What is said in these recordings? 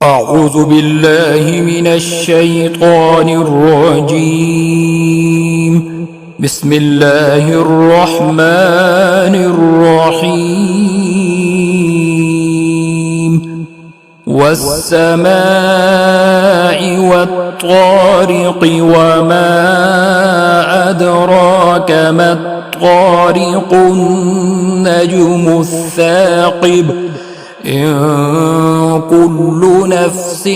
أعوذ بالله من الشيطان الرجيم. بسم الله الرحمن الرحيم. والسماء والطارق وما أدراك ما الطارق النجم الثاقب إن كل نفس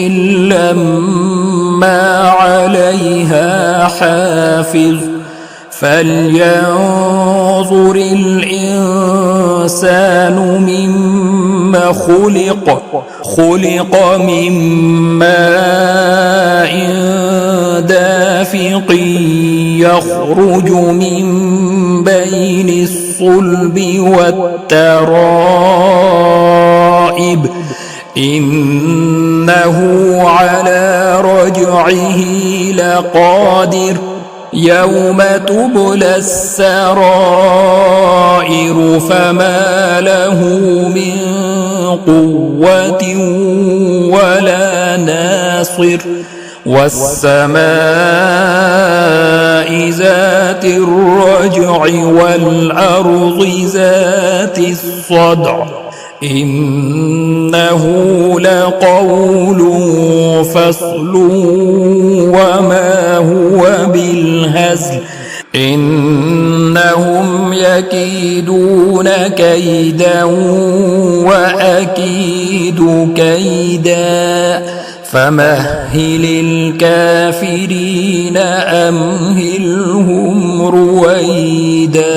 لما عليها حافظ فلينظر الإنسان مما خلق من ماء دافق يخرج من بين الصلب والترائب إنه على رجعه لقادر يوم تبلى السرائر فما له من قوة ولا ناصر والسماء ذات الرجع والأرض ذات الصدع إنه لقول فصل وما هو بالهزل إنهم يكيدون كيدا وأكيد كيدا فمهل الكافرين أمهلهم رويدا.